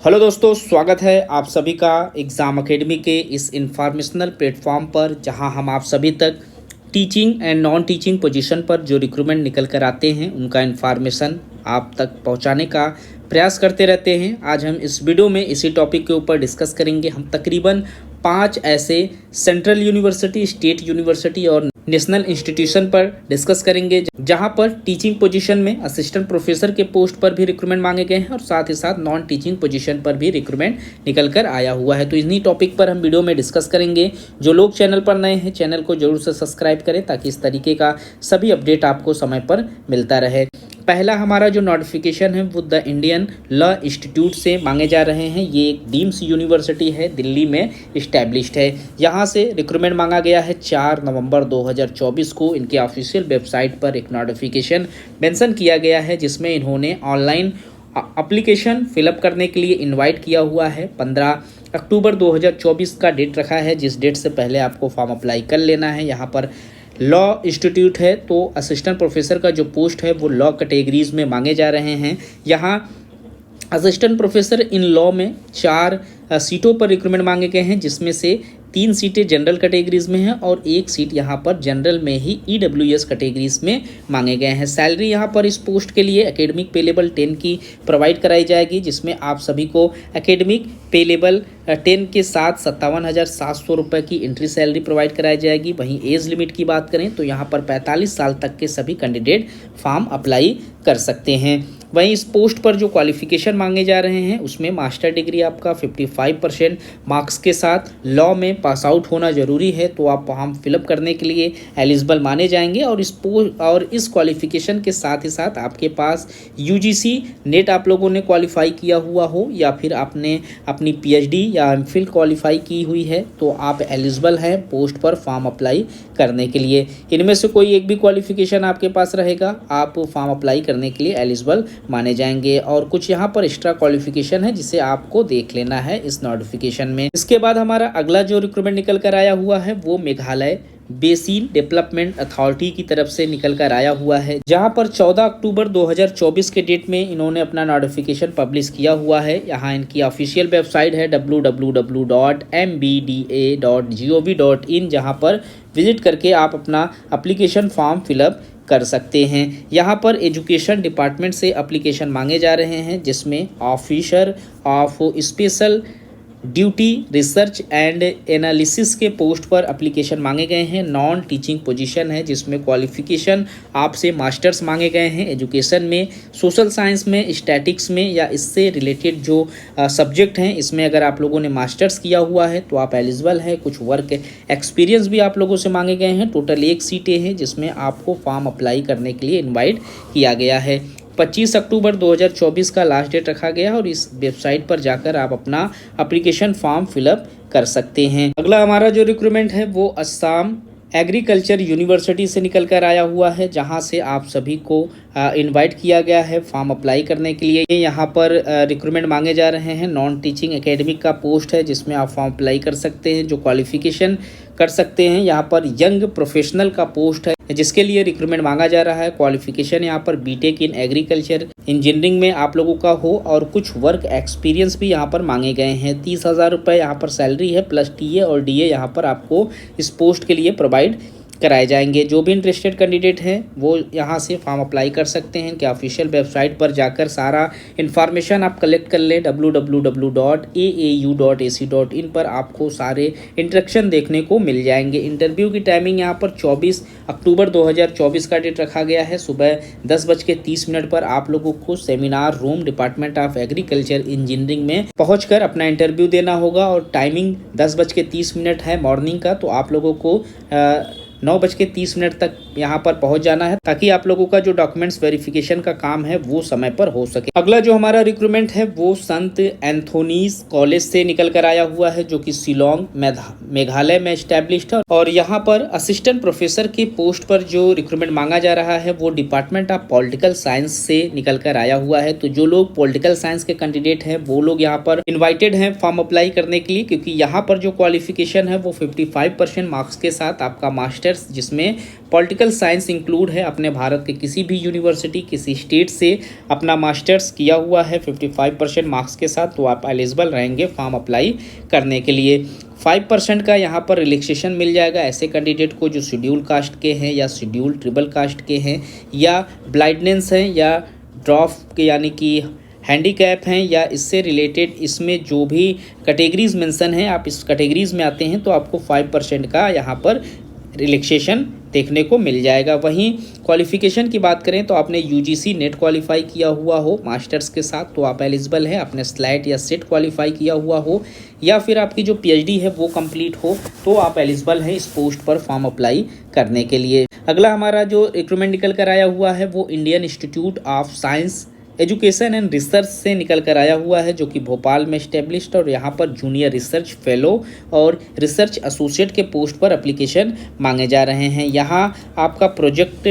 Hello दोस्तों, स्वागत है आप सभी का एग्ज़ाम एकेडमी के इस इंफॉर्मेशनल प्लेटफॉर्म पर, जहां हम आप सभी तक teaching and non teaching position पर जो रिक्रूटमेंट निकल कर आते हैं उनका इन्फॉर्मेशन आप तक पहुंचाने का प्रयास करते रहते हैं। आज हम इस वीडियो में इसी टॉपिक के ऊपर डिस्कस करेंगे। हम तकरीबन 5 ऐसे सेंट्रल यूनिवर्सिटी, स्टेट यूनिवर्सिटी और नेशनल इंस्टीट्यूशन पर डिस्कस करेंगे जहां पर टीचिंग पोजीशन में असिस्टेंट प्रोफेसर के पोस्ट पर भी रिक्रूटमेंट मांगे गए हैं और साथ ही साथ नॉन टीचिंग पोजीशन पर भी रिक्रूटमेंट निकल कर आया हुआ है। तो इन्हीं टॉपिक पर हम वीडियो में डिस्कस करेंगे। जो लोग चैनल पर नए हैं, चैनल को जरूर से सब्सक्राइब करें ताकि इस तरीके का सभी अपडेट आपको समय पर मिलता रहे। पहला हमारा जो नोटिफिकेशन है वो द इंडियन लॉ इंस्टीट्यूट से मांगे जा रहे हैं। ये एक डीम्स यूनिवर्सिटी है, दिल्ली में इस्टेब्लिश्ड है। यहाँ से रिक्रूटमेंट मांगा गया है 4 नवंबर 2024 को। इनके ऑफिशियल वेबसाइट पर एक नोटिफिकेशन मेंशन किया गया है जिसमें इन्होंने ऑनलाइन एप्लीकेशन फिलअप करने के लिए इनवाइट किया हुआ है। 15 अक्टूबर 2024 का डेट रखा है, जिस डेट से पहले आपको फॉर्म अप्लाई कर लेना है। यहाँ पर लॉ इंस्टीट्यूट है तो असिस्टेंट प्रोफेसर का जो पोस्ट है वो लॉ कैटेगरीज में मांगे जा रहे हैं। यहाँ असिस्टेंट प्रोफेसर इन लॉ में 4 सीटों पर रिक्रूटमेंट मांगे गए हैं, जिसमें से 3 सीटें जनरल कैटेगरीज में हैं और 1 सीट यहाँ पर जनरल में ही EWS कैटेगरीज में मांगे गए हैं। सैलरी यहाँ पर इस पोस्ट के लिए एकेडमिक पे लेवल 10 की प्रोवाइड कराई जाएगी, जिसमें आप सभी को एकेडमिक पे लेवल 10 के साथ 57,700 रुपये की एंट्री सैलरी प्रोवाइड कराई जाएगी। वहीं एज लिमिट की बात करें तो यहाँ पर 45 साल तक के सभी कैंडिडेट फॉर्म अप्लाई कर सकते हैं। वहीं इस पोस्ट पर जो क्वालिफिकेशन मांगे जा रहे हैं उसमें मास्टर डिग्री आपका 55% मार्क्स के साथ लॉ में पास आउट होना जरूरी है, तो आप फॉर्म फिलअप करने के लिए एलिजिबल माने जाएंगे। और इस क्वालिफिकेशन के साथ ही साथ आपके पास UGC नेट आप लोगों ने क्वालिफाई किया हुआ हो या फिर आपने अपनी PhD या MPhil क्वालिफाई की हुई है तो आप एलिजिबल हैं पोस्ट पर फॉर्म अप्लाई करने के लिए। इनमें से कोई एक भी क्वालिफिकेशन आपके पास रहेगा, आप फॉर्म अप्लाई करने के लिए एलिजिबल माने जाएंगे। और कुछ यहाँ पर एक्स्ट्रा क्वालिफिकेशन है जिसे आपको देख लेना है इस नोटिफिकेशन में। इसके बाद हमारा अगला जो रिक्रूटमेंट निकल कर आया हुआ है वो मेघालय बेसिन डेवलपमेंट अथॉरिटी की तरफ से निकल कर आया हुआ है, जहां पर 14 अक्टूबर 2024 के डेट में इन्होंने अपना नोटिफिकेशन पब्लिश किया हुआ है। यहां इनकी ऑफिशियल वेबसाइट है www.mbda.gov.in, जहां पर विजिट करके आप अपना एप्लीकेशन फॉर्म फिलअप कर सकते हैं। यहाँ पर एजुकेशन डिपार्टमेंट से एप्लीकेशन मांगे जा रहे हैं, जिसमें officer of special duty research and analysis के पोस्ट पर एप्लीकेशन मांगे गए हैं। नॉन टीचिंग पोजीशन है जिसमें क्वालिफिकेशन आपसे मास्टर्स मांगे गए हैं एजुकेशन में, सोशल साइंस में, स्टैटिक्स में या इससे रिलेटेड जो सब्जेक्ट हैं इसमें अगर आप लोगों ने मास्टर्स किया हुआ है तो आप एलिजिबल हैं। कुछ वर्क एक्सपीरियंस भी आप लोगों से मांगे गए हैं। टोटल 1 सीटें हैं जिसमें आपको फॉर्म अप्लाई करने के लिए इन्वाइट किया गया है। 25 अक्टूबर 2024 का लास्ट डेट रखा गया और इस वेबसाइट पर जाकर आप अपना एप्लीकेशन फॉर्म फिलअप कर सकते हैं। अगला हमारा जो रिक्रूटमेंट है वो असम एग्रीकल्चर यूनिवर्सिटी से निकल कर आया हुआ है, जहां से आप सभी को इनवाइट किया गया है फॉर्म अप्लाई करने के लिए। यहाँ पर रिक्रूटमेंट मांगे जा रहे हैं। नॉन टीचिंग एकेडमिक का पोस्ट है जिसमें आप फॉर्म अप्लाई कर सकते हैं। जो क्वालिफिकेशन कर सकते हैं, यहाँ पर यंग प्रोफेशनल का पोस्ट है जिसके लिए रिक्रूटमेंट मांगा जा रहा है। क्वालिफिकेशन यहाँ पर BTech इन एग्रीकल्चर इंजीनियरिंग में आप लोगों का हो और कुछ वर्क एक्सपीरियंस भी यहाँ पर मांगे गए हैं। 30,000 रुपये यहाँ पर सैलरी है, प्लस TA और DA यहाँ पर आपको इस पोस्ट के लिए प्रोवाइड कराए जाएंगे। जो भी इंटरेस्टेड कैंडिडेट हैं वो यहाँ से फॉर्म अप्लाई कर सकते हैं। कि ऑफिशियल वेबसाइट पर जाकर सारा इन्फॉर्मेशन आप कलेक्ट कर लें। www.aau.ac.in पर आपको सारे इंस्ट्रक्शन देखने को मिल जाएंगे। इंटरव्यू की टाइमिंग यहाँ पर 24 अक्टूबर 2024 का डेट रखा गया है। सुबह 10:30 पर आप लोगों को seminar room department of agriculture engineering में पहुँच अपना इंटरव्यू देना होगा और टाइमिंग 10:30 है मॉर्निंग का। तो आप लोगों को 9:30 तक यहाँ पर पहुँच जाना है ताकि आप लोगों का जो डॉक्यूमेंट्स वेरिफिकेशन का काम है वो समय पर हो सके। अगला जो हमारा रिक्रूटमेंट है वो संत एंथोनीज कॉलेज से निकल कर आया हुआ है, जो कि शिलोंग मेघालय में एस्टेब्लिश्ड है। और यहाँ पर असिस्टेंट प्रोफेसर की पोस्ट पर जो रिक्रूटमेंट मांगा जा रहा है वो डिपार्टमेंट ऑफ पॉलिटिकल साइंस से निकल कर आया हुआ है। तो जो लोग पॉलिटिकल साइंस के कैंडिडेट हैं वो लोग यहाँ पर इन्वाइटेड हैं फॉर्म अप्लाई करने के लिए, क्योंकि यहाँ पर जो क्वालिफिकेशन है वो 55% मार्क्स के साथ आपका मास्टर मास्टर्स जिसमें पॉलिटिकल साइंस इंक्लूड है, अपने भारत के किसी भी यूनिवर्सिटी किसी स्टेट से अपना मास्टर्स किया हुआ है 55% मार्क्स के साथ, तो आप एलिजिबल रहेंगे फॉर्म अप्लाई करने के लिए। 5% का यहाँ पर रिलैक्सेशन मिल जाएगा ऐसे कैंडिडेट को जो शेड्यूल कास्ट के हैं या शेड्यूल ट्रिबल कास्ट के हैं या ब्लाइंडनेस हैं या ड्रॉप के यानी कि हैंडीकैप हैं या इससे रिलेटेड इसमें जो भी कैटेगरीज मेंशन हैं आप इस कैटेगरीज में आते हैं तो आपको 5% का यहाँ पर रिलैक्सेशन देखने को मिल जाएगा। वहीं क्वालिफ़िकेशन की बात करें तो आपने यूजीसी नेट क्वालिफाई किया हुआ हो मास्टर्स के साथ तो आप एलिजिबल हैं, आपने स्लैट या सेट क्वालिफाई किया हुआ हो या फिर आपकी जो पीएचडी है वो कंप्लीट हो तो आप एलिजिबल हैं इस पोस्ट पर फॉर्म अप्लाई करने के लिए। अगला हमारा जो रिक्रूटमेंट निकल कर आया हुआ है वो Indian institute of science education and research से निकल कर आया हुआ है जो कि भोपाल में इस्टेब्लिश्ड और यहाँ पर जूनियर रिसर्च फेलो और रिसर्च एसोसिएट के पोस्ट पर एप्लीकेशन मांगे जा रहे हैं। यहाँ आपका प्रोजेक्ट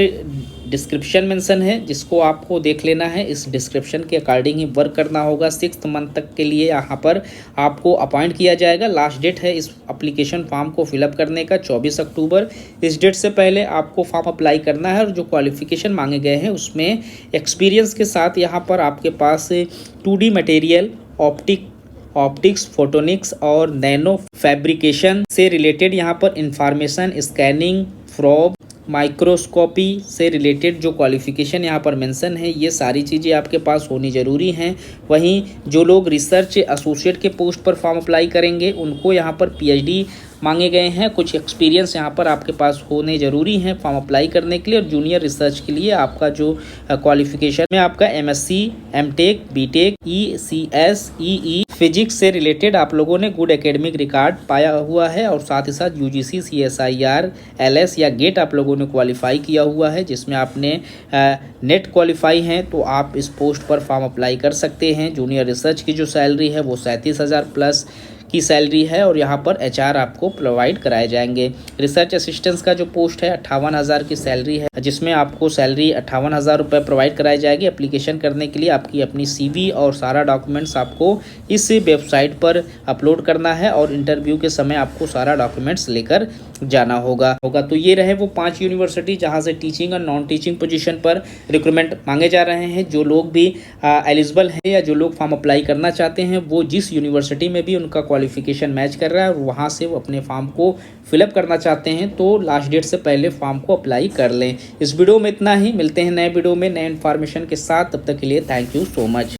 डिस्क्रिप्शन मेंशन है जिसको आपको देख लेना है, इस डिस्क्रिप्शन के अकॉर्डिंग ही वर्क करना होगा। 6 मंथ तक के लिए यहाँ पर आपको अपॉइंट किया जाएगा। लास्ट डेट है इस एप्लीकेशन फॉर्म को फिलअप करने का 24 अक्टूबर। इस डेट से पहले आपको फॉर्म अप्लाई करना है और जो क्वालिफिकेशन मांगे गए हैं उसमें एक्सपीरियंस के साथ यहाँ पर आपके पास 2D मटेरियल, ऑप्टिक्स, फोटोनिक्स और नैनो फैब्रिकेशन से रिलेटेड यहाँ पर इंफॉर्मेशन, स्कैनिंग, प्रोब, माइक्रोस्कोपी से रिलेटेड जो क्वालिफिकेशन यहाँ पर मेंशन है ये सारी चीज़ें आपके पास होनी ज़रूरी हैं। वहीं जो लोग रिसर्च एसोसिएट के पोस्ट पर फॉर्म अप्लाई करेंगे उनको यहाँ पर पीएचडी मांगे गए हैं, कुछ एक्सपीरियंस यहाँ पर आपके पास होने ज़रूरी हैं फॉर्म अप्लाई करने के लिए। और जूनियर रिसर्च के लिए आपका जो क्वालिफिकेशन में आपका MSc, MTech, BTech, ECS, EE physics से रिलेटेड आप लोगों ने गुड एकेडमिक रिकॉर्ड पाया हुआ है और साथ ही साथ यूजीसी, सीएसआईआर, एलएस या गेट आप लोगों ने क्वालिफाई किया हुआ है जिसमें आपने नेट क्वालिफाई हैं तो आप इस पोस्ट पर फॉर्म अप्लाई कर सकते हैं। जूनियर रिसर्च की जो सैलरी है वो 37,000 प्लस की सैलरी है और यहाँ पर एचआर आपको प्रोवाइड कराए जाएंगे। रिसर्च असिस्टेंस का जो पोस्ट है 58,000 की सैलरी है जिसमें आपको सैलरी 58,000 रुपये प्रोवाइड कराई जाएगी। एप्लीकेशन करने के लिए आपकी अपनी सीवी और सारा डॉक्यूमेंट्स आपको इस वेबसाइट पर अपलोड करना है और इंटरव्यू के समय आपको सारा डॉक्यूमेंट्स लेकर जाना होगा। तो ये रहे वो 5 यूनिवर्सिटी जहाँ से टीचिंग और नॉन टीचिंग पोजीशन पर रिक्रूटमेंट मांगे जा रहे हैं। जो लोग भी एलिजिबल हैं या जो लोग फॉर्म अप्लाई करना चाहते हैं वो जिस यूनिवर्सिटी में भी उनका क्वालिफिकेशन मैच कर रहा है और वहाँ से वो अपने फॉर्म को फिलअप करना चाहते हैं तो लास्ट डेट से पहले फॉर्म को अप्लाई कर लें। इस वीडियो में इतना ही, मिलते हैं नए वीडियो में नए इन्फॉर्मेशन के साथ, तब तक के लिए थैंक यू सो मच।